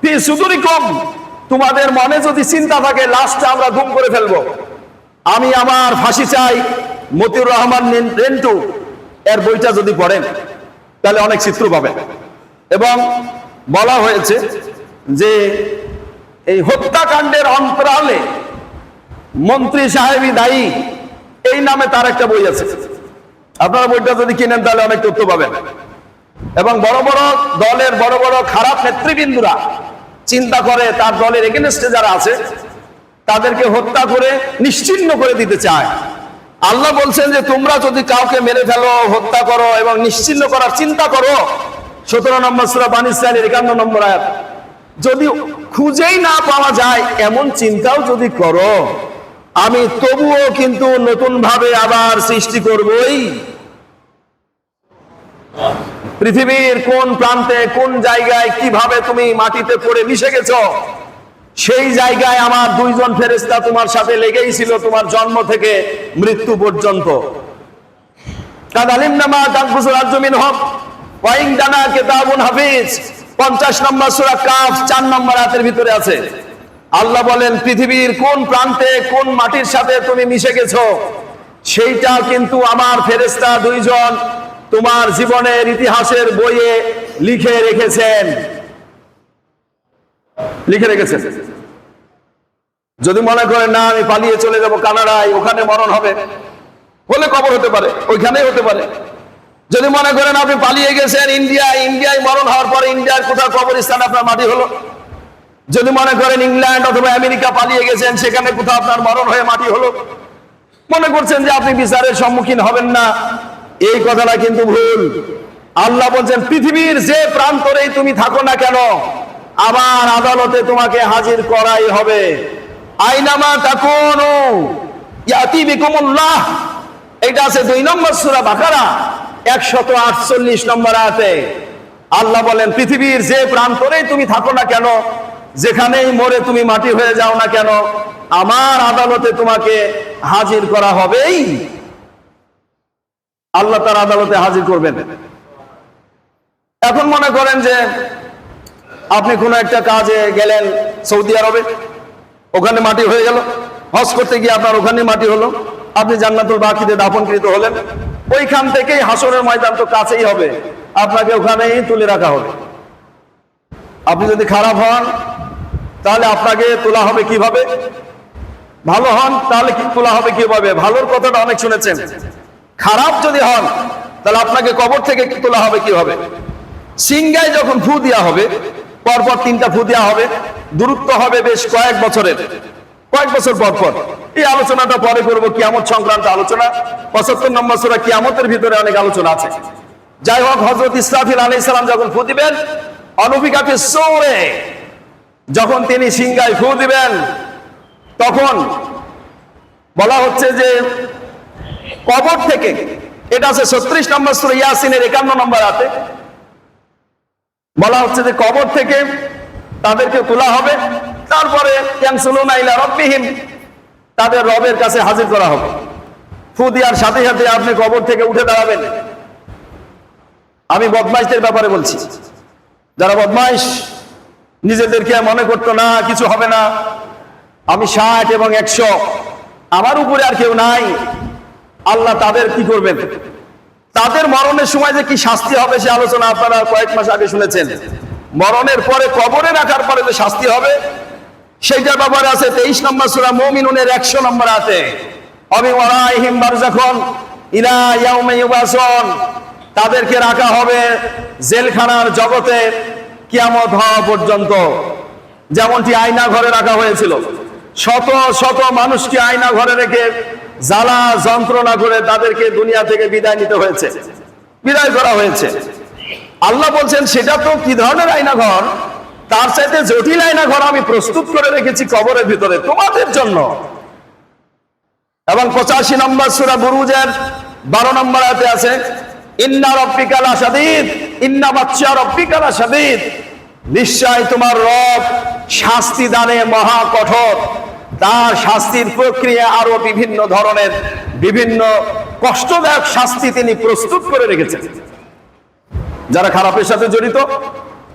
S1: ফি সুদুরিকুম, তোমাদের মনে যদি চিন্তা থাকে লাশটা আমরা গুম করে ফেলবো, আমি আমার ফাঁসি চাই, মতিউর রহমান রেন্টু এর বইটা যদি পড়েন তাহলে অনেক চিত্র পাবেন। এবং বলা হয়েছে যে এই হত্যাকাণ্ডের অন্তরালে মন্ত্রী সাহেবই দায়ী, এই নামে তার একটা বই আছে। আপনারা বইটা যদি কিনেন তাহলে অনেক তথ্য পাবেন। এবং বড় বড় দলের বড় বড় খারাপ নেতৃবৃন্দরা চিন্তা করে তার দলের এগেনস্টে যারা আছে তাদেরকে হত্যা করে নিশ্চিহ্ন করে দিতে চায়। আল্লাহ বলছেন যে তোমরা যদি কাউকে মেরে ফেলো, হত্যা করো এবং নিশ্চিহ্ন করার চিন্তা করো, 17 নম্বর সূরা বনী ইসরাঈলের 51 নম্বর আয়াত, যদি খুঁজেই না পাওয়া যায় এমন চিন্তাও যদি করো, আমি তবুও কিন্তু নতুন ভাবে আবার সৃষ্টি করবই। পৃথিবীর কোন প্রান্তে কোন জায়গায় কিভাবে তুমি মাটিতে পড়ে মিশে গেছো, সেই জায়গায় আমার 2 জন ফেরেশতা তোমার সাথে লেগেই ছিল তোমার জন্ম থেকে মৃত্যু পর্যন্ত। কাদালিমনা মা তানফুসুল আরজু মিনহুম ওয়া ইনদানা কিতাবুন হাফিজ, 50 নম্বর সূরা কাফ 4 নম্বর আয়াতের ভিতরে আছে। আল্লাহ বলেন পৃথিবীর কোন প্রান্তে কোন মাটির সাথে তুমি মিশে গেছো সেইটা কিন্তু আমার ফেরেশতা 2 জন তোমার জীবনের ইতিহাসের বইয়ে লিখে রেখেছেন। যদি মনে করেন না আমি পালিয়ে চলে যাব কানাডায়, ওখানে মরণ হবে, হলে কবর হতে পারে, ওইখানেই হতে পারে। যদি মনে করেন আপনি পালিয়ে গেছেন ইন্ডিয়ায় মরণ হওয়ার পরে ইন্ডিয়ার কোথাও কবরস্থান আপনার মাটি হলো। যদি মনে করেন ইংল্যান্ড অথবা আমেরিকা পালিয়ে গেছেন, সেখানে কোথাও আপনার মরণ হয়ে মাটি হলো। মনে করছেন যে আপনি বিচারের সম্মুখীন হবেন না, এই কথাটা কিন্তু ভুল। আল্লাহ বলছেন পৃথিবীর যে প্রান্তরেই তুমি থাকো না কেন, আমার আদালতে তোমাকে হাজির করাই হবে। আইনামা তাকুনু ইয়াতি বিকুমুল্লাহ, এটা আছে 2 নম্বর সূরা বাকারা 148 নম্বর আয়াতে। আল্লাহ বলেন পৃথিবীর যে প্রান্তরেই তুমি থাকো না কেন, যেখানেই মরে তুমি মাটি হয়ে যাও না কেন, আমার আদালতে তোমাকে হাজির করা হবেই। আল্লাহ তার আদালতে হাজির করবেন। এখন মনে করেন যে আপনি কোনো একটা কাজে গেলেন সৌদি আরবে, ওখানে মাটি হয়ে গেল, হজ করতে গিয়ে আপনার ওখানে মাটি হলো, আপনি জান্নাতুল বাকিতে দাফনকৃত হলেন, ওইখান থেকেই হাসরের ময়দান তো কাছেই হবে, আপনাকে ওখানেই তুলে রাখা হবে। আপনি যদি খারাপ হন তাহলে আপনাকে তোলা হবে কিভাবে? ভালো হন তাহলে কি তোলা হবে কিভাবে? ভালোর কথাটা অনেক শুনেছেন। খারাপ যদি হন তাহলে আপনাকে কবর থেকে তোলা হবে কিভাবে? সিংহায় যখন ফু দেওয়া হবে, পরপর 3টা ফু দেওয়া হবে, দূরত্ব হবে বেশ কয়েক বছর পর পর। এই আলোচনাটা পরে করবো, কিয়ামত সংক্রান্ত আলোচনা। 75 নম্বর সূরা কিয়ামতের ভিতরে অনেক আলোচনা আছে। যাই হোক, হযরত ইসরাফিল আলাইহিস সালাম যখন ফু দিবেন, অনুফিকাফিস সূরে, যখন তিনি সিংহায় ফু দিবেন, তখন বলা হচ্ছে যে কবর থেকে, এটা আছে 36 নম্বর সূরা ইয়াসিনের 51 নম্বর আয়াতে বলা হচ্ছে যে কবর থেকে তাদেরকে তোলা হবে, তারপরে ইয়ানসুলুনা ইলা রাব্বিহিম, তাদের রবের কাছে হাজির করা হবে। ফু দেওয়ার সাথে সাথে আপনি কবর থেকে উঠে দাঁড়াবেন। আমি বদমাইশদের ব্যাপারে বলছি, যারা বদমাইশ, নিজেদেরকে মনে করতো না কিছু হবে না, আমি 60 এবং 100, আমার উপরে আর কেউ নাই, আল্লাহ তাদের কি করবেন? তাদের মরণের সময় যে কি শাস্তি হবে সে আলোচনা আপনারা কয়েক মাস আগে শুনেছেন। মরণের পরে কবরে রাখার পরে যে শাস্তি হবে সেইটার ব্যাপারে আছে 23 নম্বর সূরা মুমিনুনের 100 নম্বর আয়াতে, অমি ওয়ারাইহিম বারযাখুন ইলা ইয়াউমি ইউবাসুন, তাদেরকে রাখা হবে জেলখানার জগতে কিয়ামত হওয়া পর্যন্ত। যেমনটি আয়না ঘরে রাখা হয়েছিল, শত শত মানুষকে আয়না ঘরে রেখে জ্বালা যন্ত্রণা করে তাদেরকে দুনিয়া থেকে বিদায় নিতে হয়েছে, বিদায় করা হয়েছে। আল্লাহ বলছেন সেটা তো কি ধরনের আয়না ঘর, তার চাইতে জটিল আয়না ঘর আমি প্রস্তুত করে রেখেছি কবরের ভিতরে তোমাদের জন্য। এবং 85 নম্বর সূরা বুরুজের 12 নম্বর আয়াতে আছে, ইন্না রাব্বিকা লাশাদীদ ইন্না বাতশা রাব্বিকা লাশাদীদ, নিশ্চয় তোমার রব শাস্তি দানে মহা কঠোর, তার শাস্তির প্রক্রিয়া আরো বিভিন্ন ধরনের, বিভিন্ন কষ্টদায়ক শাস্তি তিনি প্রস্তুত করে রেখেছেন। যারা খারাপের সাথে জড়িত,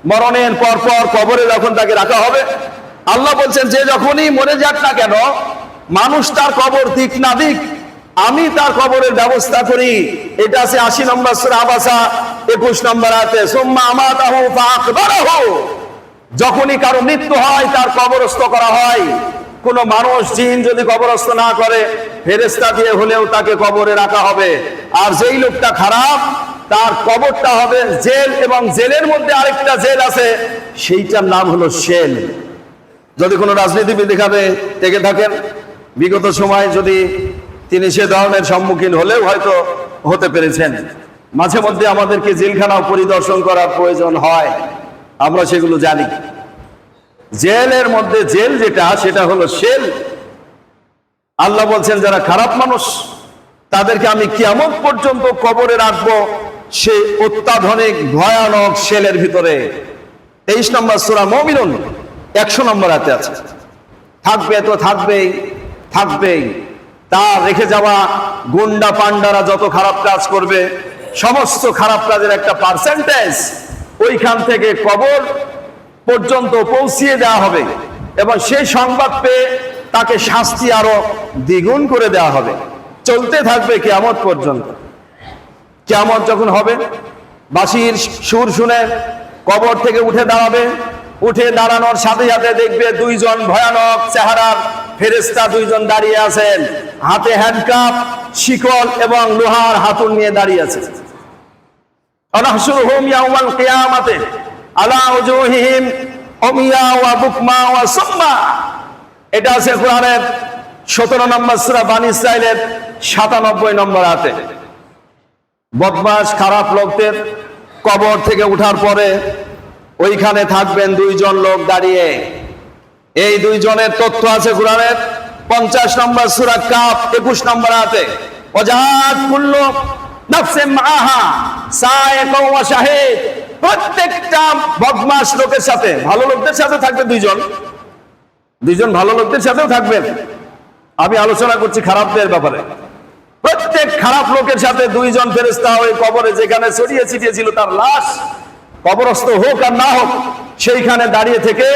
S1: মরণের পর পর কবরে যখন তাকে রাখা হবে, আল্লাহ বলছেন যে যখনই মরে যাক না কেন, মানুষ তার কবর দিক না দিক, আমি তার কবরের ব্যবস্থা করি। এটা আছে 80 নম্বর সূরা আবাসা 21 নম্বর আয়াতে, সুম্মা আমাতাহু ফাআকবারাহু, যখনই কারো মৃত্যু হয় তার কবরস্থ করা হয়। কোন মানুষ জিন যদি কবরস্থ না করে, ফেরেশতা দিয়ে হলেও তাকে কবরে রাখা হবে। আর যেই লোকটা খারাপ, তার কবরটা হবে জেল, এবং জেলের মধ্যে আরেকটা জেল আছে, সেইটার নাম হলো শেল। যদি কোনো রাজনীতিবিদ দেখাবে থেকে থাকেন, বিগত সময় যদি তিনি সে ধরনের সম্মুখীন হলেও হয়তো হতে পেরেছেন, মাঝে মধ্যে আমাদেরকে জেলখানা পরিদর্শন করার প্রয়োজন হয়, আমরা সেগুলো জানি। জেলের মধ্যে জেল যেটা, সেটা হলো শেল। আল্লাহ বলছেন যারা খারাপ মানুষ তাদেরকে আমি কিয়ামত পর্যন্ত কবরে রাখবো সেই অত্যাধুনিক ভয়ানক শেলের ভিতরে। 23 নম্বর সূরা মুমিনুন 100 নম্বর আয়াতে আছে। থাকবে তো থাকবেই, থাকবেই। তার রেখে যাওয়া গুন্ডা পান্ডারা যত খারাপ কাজ করবে, সমস্ত খারাপ কাজের একটা পার্সেন্টেজ ওইখান থেকে কবর পর্যন্ত পৌঁছিয়ে দেওয়া হবে, এবং সেই সংবাদ পেয়ে তাকে শাস্তি আরো দ্বিগুণ করে দেওয়া হবে। চলতে থাকবে কিয়ামত পর্যন্ত। কিয়ামত যখন হবে, বাঁশির সুর শুনে কবর থেকে উঠে দাঁড়াবে। উঠে দাঁড়ানোর সাথে সাথে দেখবে দুইজন ভয়ানক চেহারার ফেরেশতা দুইজন দাঁড়িয়ে আছেন, হাতে হ্যান্ডকাপ, শিকল এবং লোহার হাতুড়ি নিয়ে দাঁড়িয়ে আছে। আনাহশুরুহুম ইয়াউমাল কিয়ামাতে আলা উজুহিহিম উমিয়া ওয়া বুকমা ওয়া সুম্মা, এটা আছে কোরআনের 17 নম্বর সূরা বানী ইসরাঈলের 97 নম্বর আয়াতে। বদমাশ খারাপ লোকদের কবর থেকে ওঠার পরে ওইখানে থাকবেন দুইজন লোক দাঁড়িয়ে। এই দুইজনের তথ্য আছে কোরআনের 50 নম্বর সূরা কাফ 21 নম্বর আয়াতে, ওয়াজাত কুল্লু নাফসিন মাআহা সায়েকুন ওয়া শাহীদ। প্রত্যেকটা বদমাশ লোকের সাথে, ভালো লোকদের সাথে থাকবে দুইজন ভালো লোকদের সাথেও থাকবেন। আমি আলোচনা করছি খারাপদের ব্যাপারে। প্রত্যেক খারাপ লোকের সাথে দুইজন ফেরেশতা ওই কবরে যেখানে ছড়িয়ে ছিটিয়ে ছিল তার লাশ, কবরস্থ হোক আর না হোক, সেইখানে দাঁড়িয়ে থেকে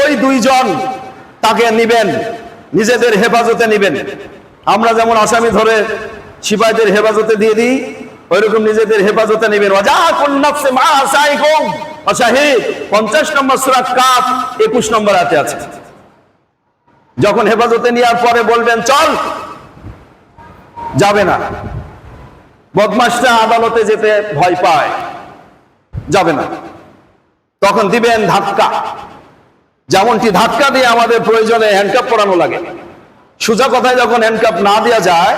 S1: ওই দুইজন তাকে নিবেন, নিজেদের হেফাজতে নিবেন। আমরা যেমন আসামি ধরে সিপাহীদের হেফাজতে দিয়ে দিই, ওইরকম নিজেদের হেফাজতে নিবেন। ওয়াজাকুন নাফসি মা সাইকুম শাহিদ 50 নম্বর সূরা কাফ 21 নম্বর আয়াতে আছে। যখন হেফাজতে নেওয়ার পরে বলবেন চল, যাবে না। বদমাশটা আদালতে যেতে ভয় পায়, যাবে না। তখন দিবেন ধাক্কা, যেমনটি ধাক্কা দিয়ে আমাদের প্রয়োজনে হ্যান্ডকাপ পরানো লাগে। সোজা কথায় যখন হ্যান্ডকাপ না দেওয়া যায়,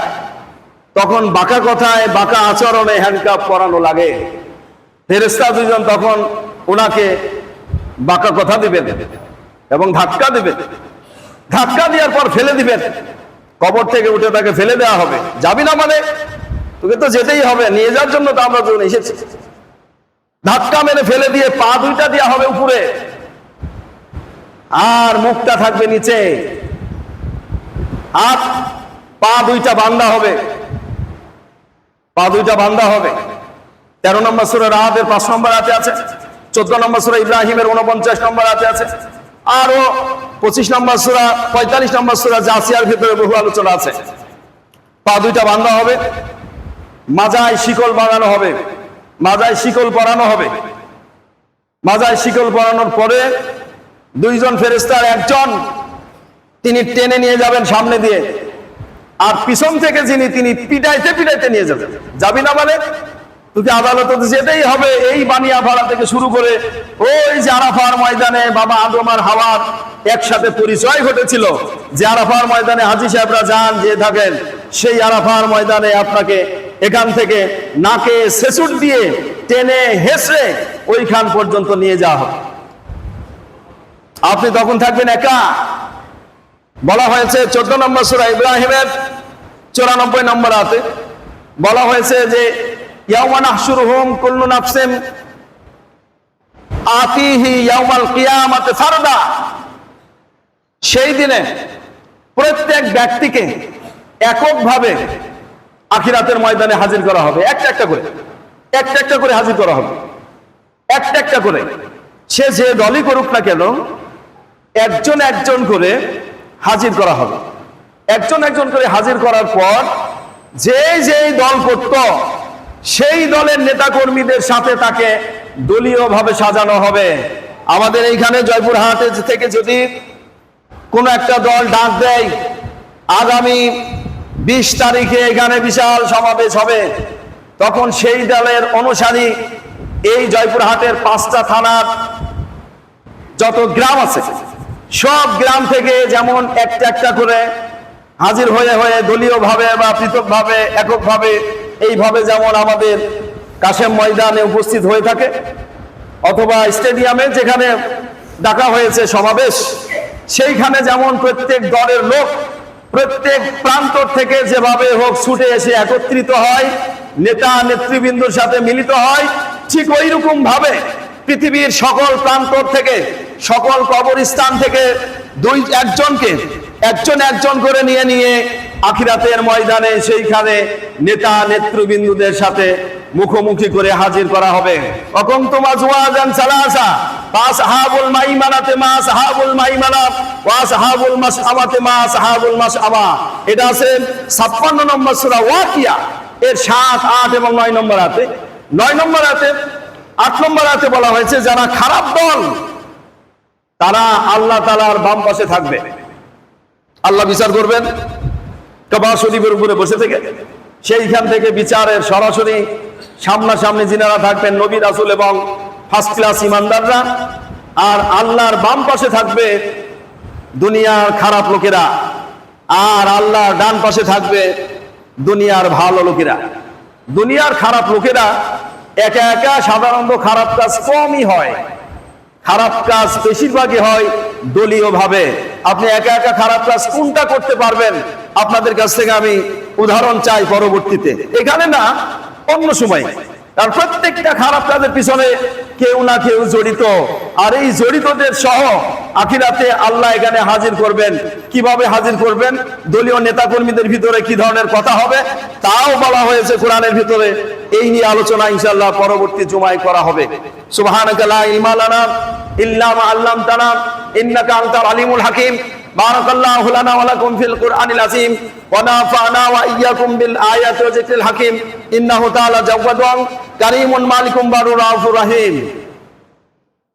S1: তখন বাঁকা কথায় বাঁকা আচরণে হ্যান্ডকাপ পরানো লাগে। ফেরেশতা দুইজন তখন ওনাকে বাঁকা কথা দিবেন এবং ধাক্কা দিবেন। ধাক্কা দেওয়ার পর ফেলে দিবেন, কবর থেকে উঠে তাকে ফেলে দেওয়া হবে। যাবি না মানে? তোকে তো যেতেই হবে, নিয়ে যাওয়ার জন্য তো আমরা যখন এসেছি। ধাক্কা মেরে ফেলে দিয়ে পা দুইটা দেওয়া হবে উপরে, আর মুখটা থাকবে নিচে, হাত পা দুইটা বান্ধা হবে, পা দুইটা বান্ধা হবে। 13 নম্বর সূরা রাদের 5 নম্বর আয়াতে আছে, 14 নম্বর সূরা ইব্রাহিমের 49 নম্বর আয়াতে আছে, আরো 25 নম্বর সূরা 45 নম্বর সূরা জাসিয়ার ভিতরে বহু আলোচনা আছে। পা দুইটা বান্ধা হবে, মাজায় শিকল বাঁধানো হবে, মাজায় শিকল পরানো হবে। মাজায় শিকল পরানোর পরে দুইজন ফেরেশতার একজন তিনি টেনে নিয়ে যাবেন সামনে দিয়ে, আর পিছন থেকে যিনি তিনি পিটাইতে পিটাইতে নিয়ে যাবেন। যাবি না মানে? তোকে আদালতে যেতেই হবে। এই বানিয়াপাড়া থেকে শুরু করে ওই যে আরাফার ময়দানে বাবা আদম আর হাওয়ার একসাথে পরিচয় ঘটেছিল, যে আরাফার ময়দানে হাজী সাহেবরা যান, যে থাকেন, সেই আরাফার ময়দানে আপনাকে এখান থেকে নাকে সেসুট দিয়ে টেনে হেসে ওইখান পর্যন্ত নিয়ে যাওয়া হবে। আপনি তখন থাকবেন একা। বলা হয়েছে 14 নম্বর সূরা ইব্রাহিমের 94 নম্বর আয়াতে বলা হয়েছে যে ইয়াওমা নাহশুরুহুম কুল্লু নাফসিন আতিহি ইয়াওমাল কিয়ামাতি ফারদা। সেই দিনে প্রত্যেক ব্যক্তিকে এককভাবে আখিরাতের ময়দানে হাজির করা হবে। একটা একটা করে হাজির করা হবে, একটা একটা করে। সে যে দলই করুক না কেন, একজন একজন করে হাজির করা হবে। একজন একজন করে হাজির করার পর যে যেই দল করত, সেই দলের নেতাকর্মীদের সাথে তাকে দলীয়ভাবে সাজানো হবে। আমাদের এইখানে জয়পুরহাট থেকে যদি কোনো একটা দল ডাক দেয় আগামী 20 তারিখে এখানে বিশাল সমাবেশ হবে, তখন সেই দলের অনুসারী এই জয়পুরহাটের 5টা থানার যত গ্রাম আছে, সব গ্রাম থেকে যেমন একটা একটা করে হাজির হয়ে হয়ে দলীয়ভাবে বা পৃথকভাবে এককভাবে এইভাবে যেমন আমাদের কাশেম ময়দানে উপস্থিত হয়ে থাকে অথবা স্টেডিয়ামে যেখানে ডাকা হয়েছে সমাবেশ, সেইখানে যেমন প্রত্যেক দলের লোক প্রত্যেক প্রান্ত থেকে যেভাবে হোক ছুটে এসে একত্রিত হয়, নেতা নেতৃবৃন্দর সাথে মিলিত হয়, ঠিক ওই রকম ভাবে পৃথিবীর সকল প্রান্ত থেকে, সকল কবরস্থান থেকে একজন একজন করে নিয়ে নিয়ে আখিরাতের ময়দানে সেইখানে নেতা নেতৃবৃন্দদের সাথে মুখোমুখি করে হাজির করা হবে। অকুনতুম আজওয়াজান সালাসা ফাসহাবুল মাইমানাতে মা আসহাবুল মাইমানা ওয়া আসহাবুল মাশআমাতে মা আসহাবুল মাশআমা। এটা আছে 56 নম্বর সূরা ওয়াকিয়া এর 7, 8 এবং 9 নম্বর আয়াতে। 9 নম্বর আয়াতে 8 নম্বর আয়াতে বলা হয়েছে যারা খারাপ দল তারা আল্লাহ তাআলার বাম পাশে থাকবে। আল্লাহ বিচার করবেন কাবা শরীফের উপরে বসে থেকে, সেইখান থেকে বিচারের সরাসরি সামনাসামনি যিনারা থাকবেন নবী রাসূল এবং ফার্স্ট ক্লাস ইমানদাররা, আর আল্লাহর বাম পাশে থাকবে দুনিয়ার খারাপ লোকেরা, আর আল্লাহর ডান পাশে থাকবে দুনিয়ার ভালো লোকেরা। দুনিয়ার খারাপ লোকেরা একা একা সাধারণত খারাপ কাজ কমই হয়, খারাপ কাজ বেশিরভাগই হয় দলীয় ভাবে। আপনি একা একা খারাপ কাজ কোনটা করতে পারবেন? আপনাদের কাছ থেকে আমি উদাহরণ চাই পরবর্তীতে, এখানে না অন্য সময়। কারণ প্রত্যেকটা খারাপ কাজের পিছনে কেউ না কেউ জড়িত, আর এই জড়িতদের সহ আখিরাতে আল্লাহ এখানে হাজির করবেন। কিভাবে হাজির করবেন? দলীয় নেতাকর্মীদের ভিতরে কি ধরনের কথা হবে তাও বলা হয়েছে কোরআনের ভিতরে। এই নিয়ে আলোচনা ইনশাআল্লাহ পরবর্তী জুমায় করা হবে। সুবহানাকা লা ইলমা লানা ইল্লা মা আল্লামতানা ইন্নাকা আনতাল আলিমুল হাকিম। বারাকাল্লাহু লানা ওয়া লাকুম ফিল কুরআনিল আযীম ওয়া নাফা'না ওয়া ইয়্যাকুম বিল আয়াতি ওয়া যিকরিল হাকিম। ইন্নাহু তাআলা জাওয়াদুন কারীমুন মালিকুম বারুর রাউফুর রহিম।